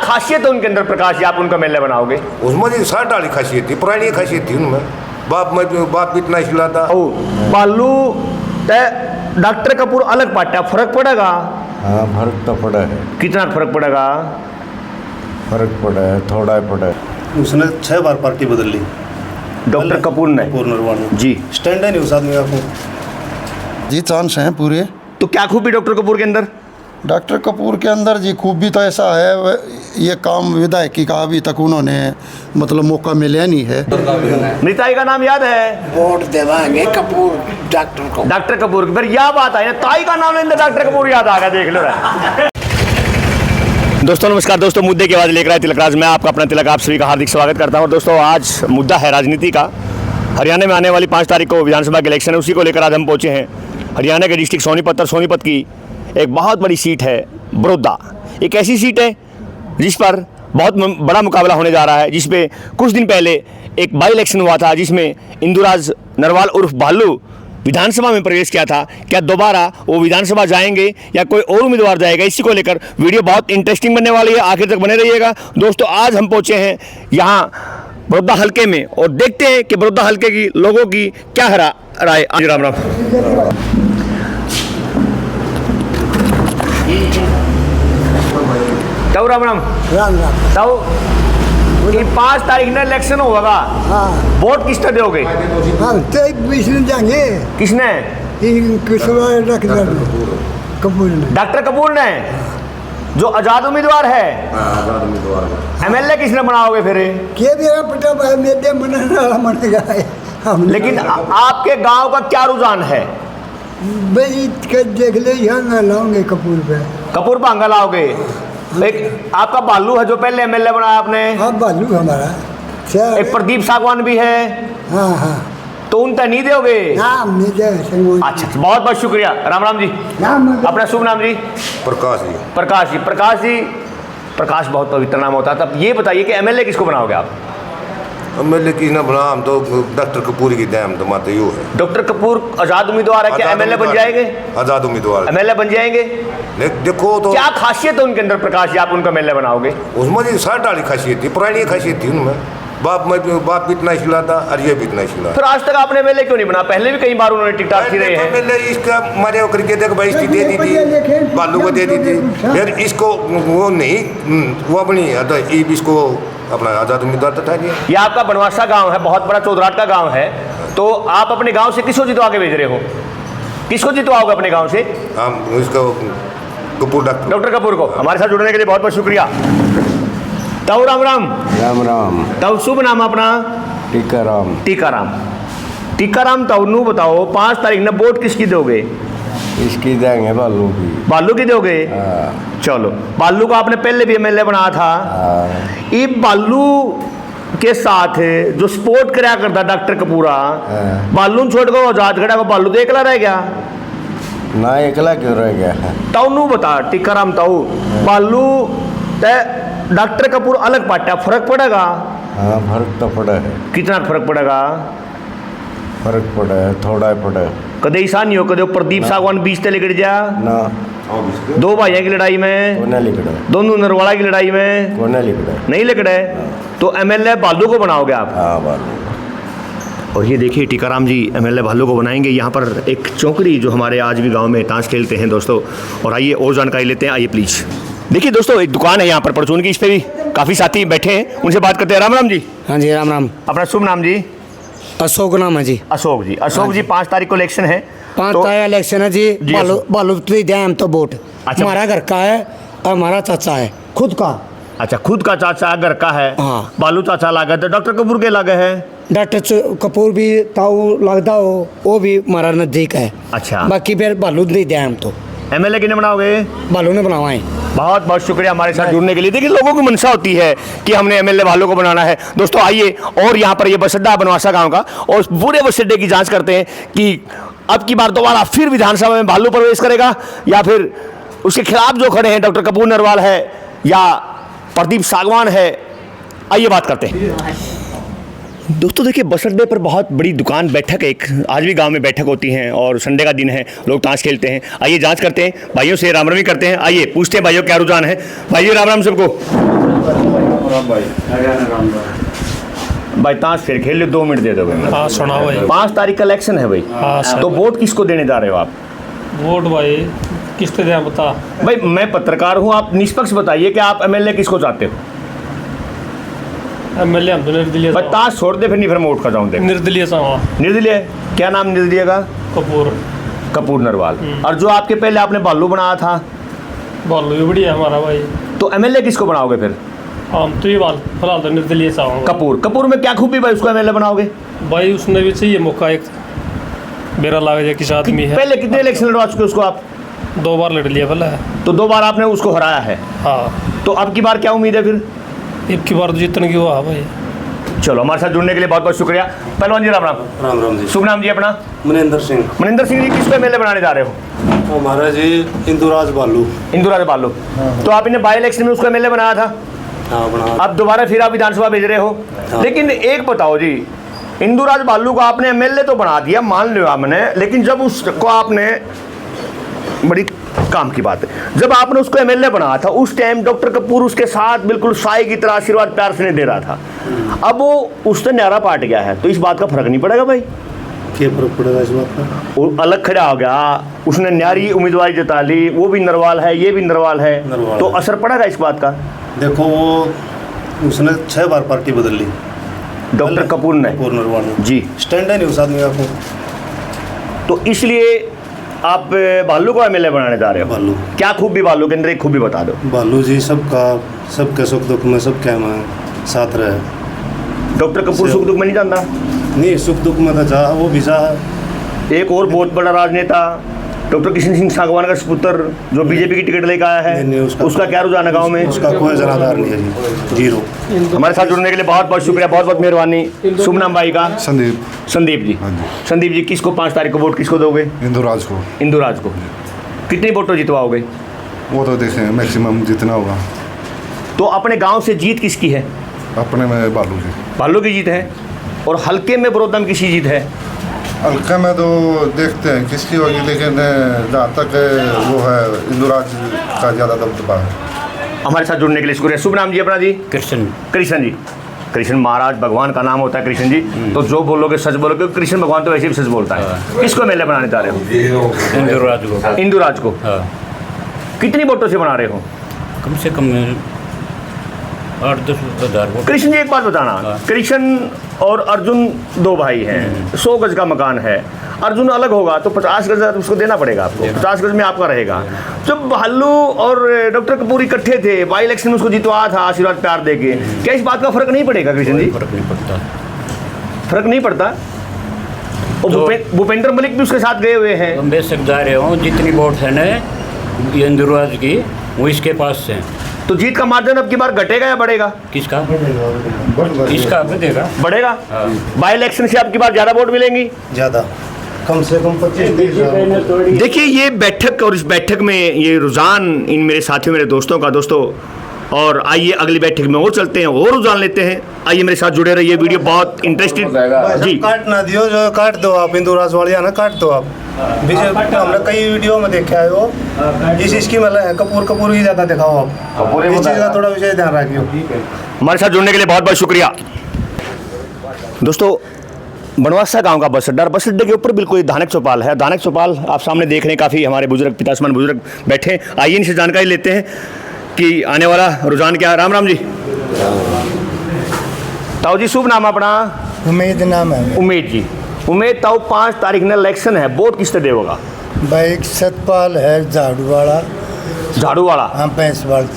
खासियत है उनके अंदर प्रकाश जी, आप उनका एमएलए बनाओगे? उसमें जी साठ वाली खासियत थी, पुरानी खासियत थी उनमें। बाप भी इतना खिलाता। बालू डॉक्टर कपूर अलग पार्टी, फर्क पड़ेगा? हाँ फर्क तो पड़ा है। कितना फर्क पड़ेगा? फर्क पड़ा है, थोड़ा पड़ा है। उसने 6 बार पार्टी बदल ली डॉक्टर कपूर ने जी। स्टैंड है नहीं उस आदमी का। जी चांस हैं पूरे। तो क्या खूबी डॉक्टर कपूर के अंदर? डॉक्टर कपूर के अंदर जी खूबी तो ऐसा है, ये काम विधायकी का अभी तक उन्होंने मतलब मौका मिला नहीं है। निताई का नाम याद है? वोट देवांगे कपूर डॉक्टर को। डॉक्टर कपूर, फिर यह बात आई ना, ताई का नाम लेते डॉक्टर कपूर याद आ गया, देख लो। दोस्तों नमस्कार दोस्तों, मुद्दे की आवाज़ लेकर आए तिलक राज। मैं आपका अपना तिलक आप सभी का हार्दिक स्वागत करता हूं। दोस्तों आज मुद्दा है राजनीति का। हरियाणा में आने वाली 5 तारीख को विधानसभा के इलेक्शन है, उसी को लेकर आज हम पहुंचे हैं हरियाणा के डिस्ट्रिक्ट सोनीपत और सोनीपत की एक बहुत बड़ी सीट है बड़ौदा। एक ऐसी सीट है जिस पर बहुत बड़ा मुकाबला होने जा रहा है, जिस पे कुछ दिन पहले एक बाई इलेक्शन हुआ था जिसमें इंदुराज नरवाल उर्फ भालू विधानसभा में प्रवेश किया था। क्या दोबारा वो विधानसभा जाएंगे या कोई और उम्मीदवार जाएगा, इसी को लेकर वीडियो बहुत इंटरेस्टिंग बनने वाली है, आखिर तक बने रहिएगा। दोस्तों आज हम पहुंचे हैं यहाँ बड़ौदा हल्के में और देखते हैं कि बड़ौदा हल्के की लोगों की क्या राय। राम राम। ताऊ राम राम। राम राम। ताऊ ये 5 तारीख ने इलेक्शन होगा, हाँ वोट किसने दोगे? हम तो इसने जाएंगे। किसने? कपूर ने। डॉक्टर कपूर ने, जो आजाद उम्मीदवार है। एमएलए किसने बनाओगे फिर? के भी पटा मेरे मनेगा हम। लेकिन आपके गांव का क्या रुझान है? भाई देख ले, यहाँ लाओगे कपूर पे। कपूर भांगा लाओगे? एक आपका बालू है जो पहले एमएलए बनाया आपने। हाँ बालू हमारा। एक प्रदीप सागवान भी है। हाँ हाँ। तो उन तक नहीं दोगे? नाम नहीं दे। अच्छा बहुत बहुत शुक्रिया। राम राम जी। अपना शुभ नाम जी? प्रकाश जी। प्रकाश जी। प्रकाश जी, प्रकाश बहुत पवित्र नाम होता है। तब ये बताइए कि एमएलए किसको बनाओगे आप? एमएलए की ना बना, हम तो डॉक्टर कपूर की दम तो माते यो है। डॉक्टर कपूर आजाद उम्मीदवार है, क्या एमएलए बन जाएंगे? आजाद उम्मीदवार एमएलए बन जाएंगे? देखो तो क्या खासियत है उनके अंदर प्रकाश जी, आप उनका एमएलए बनाओगे? उसमें जी साठ वाली खासियत थी, पुरानी खासियत थी उनमें। बाप भी इतना खिलाता और ये भी इतना खिलाता। फिर आज तक आपने एमएलए क्यों नहीं बना? पहले भी कई बार उन्होंने टिकटॉक की रहे हैं। पहले इसका मारे करके देख भाई इसकी दे दी थी, बालू को दे दी थी, फिर इसको वो नहीं वो अपनी इसको अपना आजाद उम्मीदवार था। ये आपका बनवासा गांव है, बहुत बड़ा चौधराट का गांव है, तो आप अपने गांव से किसको जितवा के भेज रहे हो? किसको जितवाओगे अपने गांव से? हम इसको कपूर डॉक्टर कपूर को। हमारे साथ जुड़ने के लिए बहुत बहुत शुक्रिया। ताऊ राम राम। राम राम। ताऊ शुभ नाम अपना? टीकाराम। टीकाराम। टीकाराम ताऊ नू बताओ, 5 तारीख ने वोट किसकी दोगे? इसकी देंगे बालू की। बालू की दोगे? चलो, बालू को आपने पहले भी एमएलए बनाया था। ये बालू के साथ जो सपोर्ट कराया करता डॉक्टर कपूरा, बालू छोड़ को आजाद खड़ा को बालू तो एकला रह गया ना। एकला क्यों रह गया? ताऊ नू बता टीकाराम ताऊ, बालू डॉक्टर कपूर अलग पार्टी, फर्क पड़ेगा? हाँ फर्क तो पड़ा है। कितना फर्क पड़ेगा? फर्क पड़ा है, थोड़ा पड़ा है। कदे ऐसा नहीं हो कदे प्रदीप सागवान बीच तले गिर जा ना। 2 भाइयों की लड़ाई में, कोने लिखड़ा, दोनों नरवाड़ा की लड़ाई में कोने लिखड़ा नहीं लिखड़े, तो एमएलए बालू को बनाओगे आप? हाँ बालू। और ये देखिए टीकाराम जी एमएलए भालू को बनाएंगे। यहाँ पर एक चौकड़ी जो हमारे आज भी गांव में ताश खेलते हैं दोस्तों, और आइए और जानकारी लेते हैं। आइए प्लीज। देखिए दोस्तों एक दुकान है यहाँ पर परचून की, इस पर भी काफ़ी साथी बैठे हैं, उनसे बात करते हैं। राम राम जी। हाँ जी राम राम। अपना शुभ नाम जी? अशोक नाम है जी। अशोक जी। अशोक जी 5 तारीख को इलेक्शन है। 5 तारीख इलेक्शन है जी। बालू तो दिया हम तो वोट। अच्छा। हमारा घर का है और हमारा चाचा है खुद का। अच्छा, खुद का चाचा घर का है। हाँ। बालू चाचा लागे तो डॉक्टर कपूर के लागे है। डॉक्टर कपूर भी ताऊ लगता हो, वो भी हमारा नजदीक है। अच्छा। बाकी फिर बालू नहीं दिया हम तो। एमएलए किन्हें बनाओगे? बालू ने बनावा है। बहुत बहुत शुक्रिया हमारे साथ जुड़ने के लिए। देखिए लोगों की मंशा होती है कि हमने एमएलए भालू को बनाना है। दोस्तों आइए और यहाँ पर ये बस अड्डा बनवासा गांव का, और पूरे बस अड्डे की जांच करते हैं कि अब की बार दोबारा फिर विधानसभा में भालू प्रवेश करेगा या फिर उसके खिलाफ जो खड़े हैं डॉक्टर कपूर नरवाल है या प्रदीप सागवान है। आइए बात करते हैं। दोस्तों देखिए बस अड्डे पर बहुत बड़ी दुकान बैठक, एक आज भी गांव में बैठक होती हैं और संडे का दिन है, लोग ताश खेलते हैं। आइए जांच करते हैं, भाइयों से राम रामी करते हैं। आइए पूछते हैं भाइयों क्या रुझान है। भाइयों राम राम सबको। भाई ताश फिर खेल लो, 2 मिनट दे दोगे? हाँ सुनाओ भाई। 5 तारीख का इलेक्शन है भाई। हाँ सर। तो वोट किसको देने जा रहे हो आप? वोट भाई किस तरह बता। भाई मैं पत्रकार हूँ, आप निष्पक्ष बताइए कि आप एमएलए किसको चाहते हो? एमएलए हम तो निर्दलीय भाई ताश छोड़ दे, फिर नहीं, फिर मैं वोट का जाऊँ। निर्दलीय निर्दलीय क्या नाम निर्दलीय का? कपूर नरवाल। और जो आपके पहले आपने बालू बनाया था? बालू भी बढ़िया हमारा भाई। तो एमएलए किसको बनाओगे फिर? हम तो ये फिलहाल तो निर्दलीय कपूर में क्या खूबी भाई उसको एमएलए बनाओगे? भाई उसने भी चाहिए मौका, एक मेरा लाग जाए किस आदमी है। पहले कितने इलेक्शन लड़वा चुके उसको आप? 2 बार लड़ लिया पहले। तो 2 बार आपने उसको हराया है। हाँ तो अब की बार क्या उम्मीद है फिर? एक की बार तो जीतने की हुआ भाई। चलो हमारे साथ जुड़ने के लिए बहुत बहुत शुक्रिया। पहलवान जी राम राम। राम राम जी। शुभ नाम जी अपना? मनिंदर सिंह। मनिंदर सिंह जी, किसको एमएलए बनाने जा रहे हो? हमारा जी इंदुराज बालू। इंदुराज बालू। तो आप इन्हें बाई इलेक्शन में उसको एमएलए बनाया था, हाँ बना। अब दोबारा फिर आप विधानसभा भेज रहे हो। लेकिन एक बताओ जी, इंदुराज बालू को आपने एमएलए तो बना दिया, मान लो आपने, लेकिन जब उसको आपने, बड़ी काम की बात है, जब आपने उसको एमएलए बनाया था उस टाइम डॉक्टर कपूर उसके साथ बिल्कुल साई की तरह आशीर्वाद प्यार से नहीं दे रहा था। अब वो उससे न्यारा पाट गया है, तो इस बात का फर्क नहीं पड़ेगा भाई? क्या फर्क पड़ेगा इस बात का? वो अलग खड़ा हो गया, उसने न्यारी उम्मीदवारी जता ली, वो भी नरवाल है, ये भी नरवाल है, तो असर पड़ेगा इस बात का? देखो वो उसने 6 बार पार्टी बदल ली, डॉक्टर कपूर ने। कपूर नरवाल ने जी। स्टैंड है नहीं उस आदमी का। तो इसलिए आप बालू को एमएलए बनाने जा रहे हो? बालू। क्या खूबी बालू के अंदर, एक खूबी बता दो। बालू जी सबके सुख दुख में सबके में साथ रहे। डॉक्टर कपूर सुख दुख में नहीं जानता? नहीं, सुख दुख में तो जा, वो भी जा। एक और बहुत बड़ा राजनेता डॉक्टर किशन सिंह सागवान का पुत्र जो बीजेपी की टिकट लेकर आया है, नहीं, उसका क्या रुझान है गाँव में? उसका कोई जनाधार नहीं है जी, जीरो। हमारे साथ जुड़ने के लिए बहुत बहुत शुक्रिया, बहुत बहुत मेहरबानी। शुभ नाम भाई का? संदीप जी। संदीप जी, किसको 5 तारीख को वोट किसको दोगे? इंदुराज को। इंदुराज को। कितनी वोटों जितवाओगे? वो तो देखें, मैक्सिमम जितना होगा। तो अपने गांव से जीत किसकी है? अपने में बालू की जीत है। और हल्के में बरोदम किसी जीत है? हल्का में तो देखते हैं किसकी होगी, लेकिन जहाँ तक वो है इंदुराज का ज़्यादा दबदबा है। हमारे साथ जुड़ने के लिए शुक्रिया। शुभ नाम जी अपना जी? कृष्ण जी। कृष्ण महाराज भगवान का नाम होता है कृष्ण जी, तो जो बोलोगे सच बोलोगे, कृष्ण भगवान तो वैसे भी सच बोलता है। किसको एमएलए बनाने जा रहे हो? इंदुराज को। कितनी वोटों से बना रहे हो? कम से कम 8-10 हज़ार वोट। कृष्ण जी एक बात बताना, कृष्ण और अर्जुन 2 भाई हैं, 100 गज का मकान है, अर्जुन अलग होगा तो 50 गज उसको देना पड़ेगा आपको, 50 गज में आपका रहेगा। जब भालू और डॉक्टर कपूर इकट्ठे थे, बाई इलेक्शन में उसको जितवाया था आशीर्वाद प्यार देके, क्या इस बात का फर्क नहीं पड़ेगा कृष्ण जी? फर्क नहीं पड़ता। फर्क नहीं पड़ता? और भूपेंद्र मलिक भी उसके साथ गए हुए हैं। हम बेशक जा रहे हो, जितनी वोट है ना ये इंदुराज की, वो इसके पास से। तो जीत का मार्जिन अब की बार घटेगा या बढ़ेगा? किसका? इसका बढ़ेगा। बाई इलेक्शन से अब की बार ज़्यादा वोट मिलेंगी? ज़्यादा, कम से कम 25-30। देखिए ये बैठक, और इस बैठक में ये रुझान इन मेरे साथियों, मेरे दोस्तों का दोस्तों, और आइए अगली बैठक में और चलते हैं और रुझान लेते हैं। आइए मेरे साथ जुड़े रहिए, वीडियो बहुत इंटरेस्टिंग जी। काट ना दियो, जो काट दो आप, इंदुराज वालिया ना काट दो आप। बीजेपी हमने कई वीडियो में देखा है, वो इस इसकी मतलब कपूर की ज़्यादा दिखाओ आप, इस चीज़ का थोड़ा विशेष ध्यान रखियो। हमारे साथ जुड़ने के लिए बहुत बहुत शुक्रिया। दोस्तों, बनवासा गांव का बस अड्डा, बस अड्डे के ऊपर बिल्कुल धानक चौपाल है। धानक चौपाल आप सामने देख रहे हैं, काफ़ी हमारे बुजुर्ग, पितासमान बुजुर्ग बैठे हैं। आइए इनसे जानकारी लेते हैं कि आने वाला रुझान क्या है। राम राम जी। ताऊ जी, शुभ नाम अपना? उम्मीद नाम है। उम्मीद जी। उम्मीद ताऊ, 5 तारीख ने इलेक्शन है, वोट किस तरह होगा? भाई सतपाल है, झाड़ू वाला। हाँ, पैंसवाल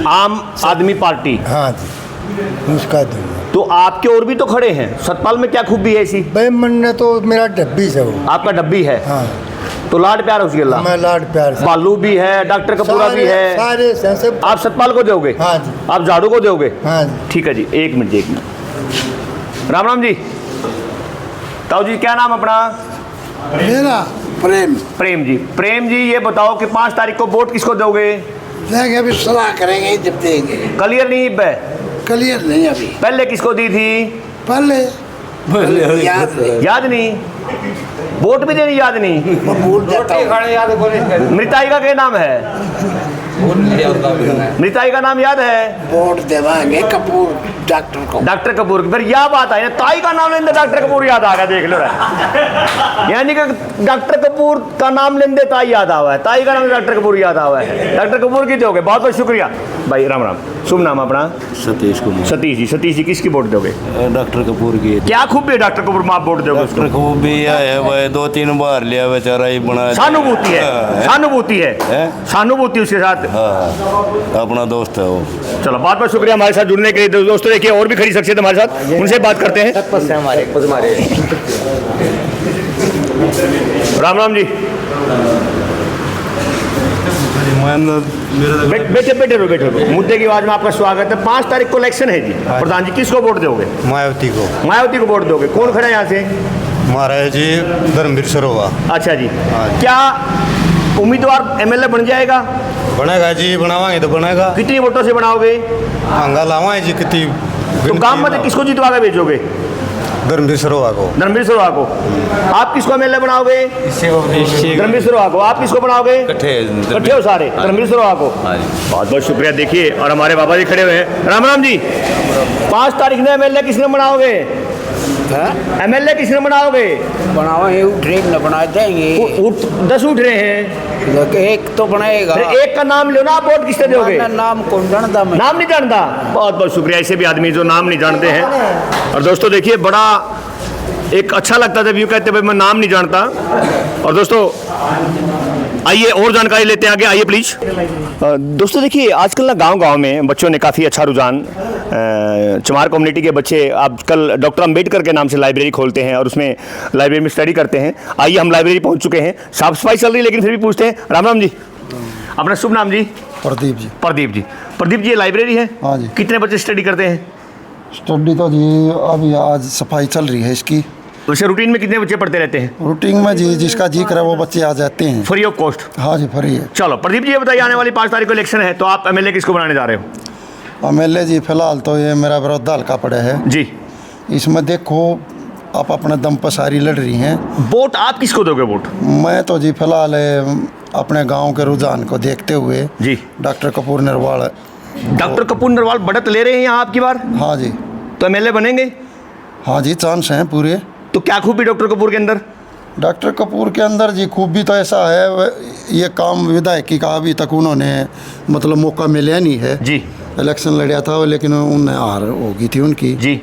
आम आदमी पार्टी। हाँ जी, उसका दूंगा। तो आपके और भी तो खड़े हैं, सतपाल में क्या खूबी है ऐसी? भाई मन ने तो मेरा डब्बी से वो। आपका डब्बी है? हाँ। तो लाड प्यार उसके अल्लाह? मैं लाड प्यार से। बालू भी है, डॉक्टर कपूरा भी है, सारे सब। आप सतपाल को दोगे? हाँ जी। आप झाड़ू को दोगे? हाँ जी। ठीक है जी, एक मिनट। राम राम जी। ताऊ जी, क्या नाम अपना? मेरा प्रेम जी। प्रेम जी, ये बताओ कि 5 तारीख को वोट किसको दोगे? देंगे, अभी सलाह करेंगे जब देंगे। क्लियर नहीं है? क्लियर नहीं अभी। पहले किसको दी थी? पहले याद नहीं? वोट भी देनी याद नहीं? भूल जाता हूँ। मृताई का क्या नाम है? ताई का नाम याद है? वोट देवाएंगे कपूर डॉक्टर को। डॉक्टर कपूर। फिर यह बात है, ताई का नाम लेंदे डॉक्टर कपूर याद आ गया, देख लो। यानी कि डॉक्टर कपूर का नाम लेंदे ताई याद आवा है, ताई का नाम डॉक्टर कपूर याद आवा है। डॉक्टर कपूर की दोगे, बहुत बहुत शुक्रिया भाई। राम राम। शुभ नाम अपना? सतीश कुमार। सतीश जी किसकी वोट दोगे? डॉक्टर कपूर की। क्या खूबी है डॉक्टर कपूर में आप वोट दोगे? डॉक्टर कपूर भी है भाई, 2-3 बार लिया बेचारा ही बना। सहानुभूति है, सहानुभूति है, सहानुभूति उसके साथ। हाँ, अपना दोस्त है वो। चलो बहुत बहुत शुक्रिया हमारे साथ जुड़ने के लिए। दोस्तों देखिए और भी खड़ी शख्सियत हमारे साथ, उनसे बात करते हैं। राम राम जी। बैठे रहो। मुद्दे की आवाज में आपका स्वागत है। 5 तारीख को इलेक्शन है जी। प्रधान जी किसको वोट दोगे? मायावती को। मायावती को वोट दोगे। कौन खड़ा है यहाँ से? महाराज जी धर्मवीर सरोवा। अच्छा जी। क्या उम्मीदवार एमएलए बन जाएगा? बनेगा जी, बनावाएंगे तो बनेगा। कितनी वोटों से बनाओगे? हंगा लावाएं जी कितनी। तो गांव में किसको जितवा के भेजोगे? धर्मवीर सरोवा को। धर्मवीर सरोवा को। आप किसको एमएलए बनाओगे? धर्मवीर सरोवा को। आप किसको बनाओगे? इकट्ठे हो सारे धर्मवीर सरोवा को। बहुत बहुत शुक्रिया। देखिए और हमारे बाबा जी खड़े हुए हैं। राम राम जी। 5 तारीख ने एमएलए किसने बनाओगे? एमएलए किसने बनाओगे? बनावे उठ रहे न बना देंगे। 10 उठ रहे हैं, एक तो बनाएगा। एक का नाम लो ना, आप वोट किसने दोगे? नाम कौन जानता? मैं नाम नहीं जानता। बहुत बहुत शुक्रिया। ऐसे भी आदमी जो नाम नहीं जानते हैं। और दोस्तों देखिए बड़ा एक अच्छा लगता था, व्यू कहते भाई मैं नाम नहीं जानता। और दोस्तों आइए और जानकारी लेते हैं आगे, आइए प्लीज। दोस्तों देखिए आजकल ना गांव में बच्चों ने काफ़ी अच्छा रुझान, चमार कम्युनिटी के बच्चे आजकल डॉक्टर अंबेडकर के नाम से लाइब्रेरी खोलते हैं और उसमें लाइब्रेरी में स्टडी करते हैं। आइए हम लाइब्रेरी पहुंच चुके हैं, साफ सफाई चल रही है लेकिन फिर भी पूछते हैं। राम राम जी। अपना शुभ नाम जी? प्रदीप जी। प्रदीप जी ये लाइब्रेरी है? हाँ जी। कितने बच्चे स्टडी करते हैं? स्टडी तो जी अभी आज सफाई चल रही है इसकी। वैसे रूटीन में कितने बच्चे पढ़ते रहते हैं? रूटीन में जी जिसका जी करे वो बच्चे आ जाते हैं। Free of cost? हाँ जी फ्री है। चलो प्रदीप जी ये बताइए, आने वाली 5 तारीख को इलेक्शन है तो आप एमएलए किसको बनाने जा रहे हो? एमएलए जी फिलहाल तो ये मेरा विरोध हल्का पड़े है जी। इसमें देखो आप अपने दम पर सारी लड़ रही हैं। वोट आप किसको दोगे वोट? मैं तो जी फिलहाल अपने गांव के रुझान को देखते हुए जी डॉक्टर कपूर नरवाल। डॉक्टर कपूर नरवाल बढ़त ले रहे हैं यहाँ आपकी बार? हाँ जी। तो एमएलए बनेंगे? हाँ जी चांस हैं पूरे। तो क्या खूबी डॉक्टर कपूर के अंदर? डॉक्टर कपूर के अंदर जी खूबी तो ऐसा है, ये काम विधायकी का अभी तक उन्होंने मतलब मौका मिला नहीं है जी। इलेक्शन लड़ा था लेकिन उन्हें हार हो गई थी उनकी जी।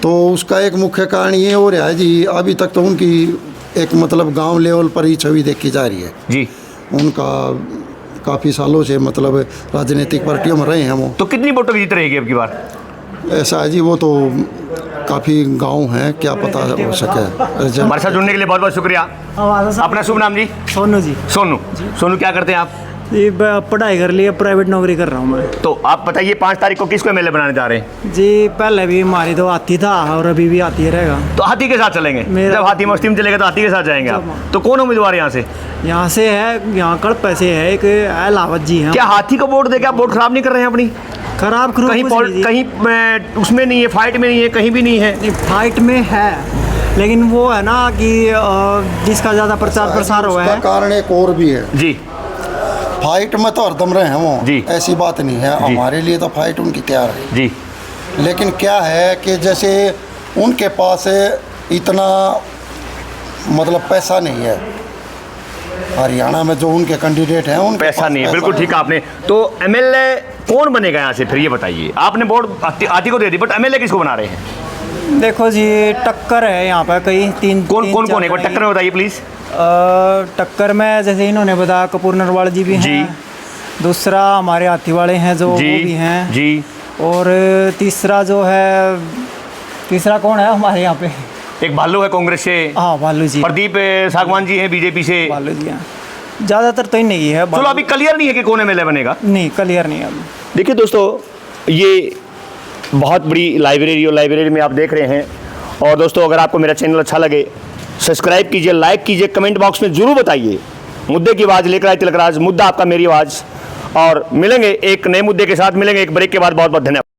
तो उसका एक मुख्य कारण ये हो रहा है जी, अभी तक तो उनकी एक मतलब गांव लेवल पर ही छवि देखी जा रही है जी। उनका काफ़ी सालों से मतलब राजनीतिक पार्टियों में रहे हैं वो। तो कितनी वोटों की जीत रहेगी अब की बार? ऐसा है जी, वो तो काफ़ी गांव हैं, क्या पता हो सके। हमारे साथ जुड़ने के लिए बहुत बहुत शुक्रिया। अपना शुभ नाम जी? सोनू जी। सोनू क्या करते हैं आप? ये पढ़ाई कर लिया, प्राइवेट नौकरी कर रहा हूँ मैं। तो आप बताइए 5 तारीख को किसको एमएलए बनाने जा रहे हैं? जी पहले भी हमारी तो हाथी था और अभी भी हाथी रहेगा। तो हाथी के साथ चलेंगे? जब हाथी मस्ती में चलेगा तो हाथी के साथ जाएंगे आप। तो कौन उम्मीदवार यहाँ से? यहाँ से है, यहाँ कड़ पैसे है एक अलावत जी हैं। क्या हाथी को वोट देके आप वोट खराब नहीं कर रहे हैं अपनी? खराब कहीं उसमें नहीं है, फाइट में नहीं है, कहीं भी नहीं है? फाइट में है लेकिन वो है ना कि जिसका ज़्यादा प्रचार प्रसार हुआ है। कारण एक और भी है जी। फाइट में तो हरदम रहे हैं वो जी। ऐसी बात नहीं है, हमारे लिए तो फाइट उनकी तैयार है जी। लेकिन क्या है कि जैसे उनके पास इतना मतलब पैसा नहीं है, हरियाणा में जो उनके कैंडिडेट हैं उनके पैसा नहीं है। बिल्कुल ठीक है आपने। तो एमएलए कौन बनेगा यहाँ से फिर ये बताइए? आपने वोट हाथी को दे दी बट एमएलए किसको बना रहे हैं? देखो जी टक्कर है यहाँ पर कई तीन। कौन है? टक्कर में बताइए प्लीज़। टक्कर में जैसे इन्होंने बताया कपूर नरवाल जी भी हैं, दूसरा हमारे हाथी वाले हैं जो वो भी हैं जी, और तीसरा जो है, तीसरा कौन है हमारे यहाँ पे? एक भालू है कांग्रेस से। हाँ भालू जी। प्रदीप सागवान जी हैं बीजेपी से। भालू जी हैं। ज़्यादातर तो ही नहीं है। चलो अभी क्लियर नहीं है कि कौन एमएलए बनेगा? नहीं क्लियर नहीं है अभी। देखिए दोस्तों ये बहुत बड़ी लाइब्रेरी और लाइब्रेरी में आप देख रहे हैं। और दोस्तों अगर आपको मेरा चैनल अच्छा लगे सब्सक्राइब कीजिए, लाइक कीजिए, कमेंट बॉक्स में ज़रूर बताइए। मुद्दे की आवाज़ लेकर आए तिलक राज, मुद्दा आपका मेरी आवाज़। और मिलेंगे एक नए मुद्दे के साथ, मिलेंगे एक ब्रेक के बाद। बहुत बहुत धन्यवाद।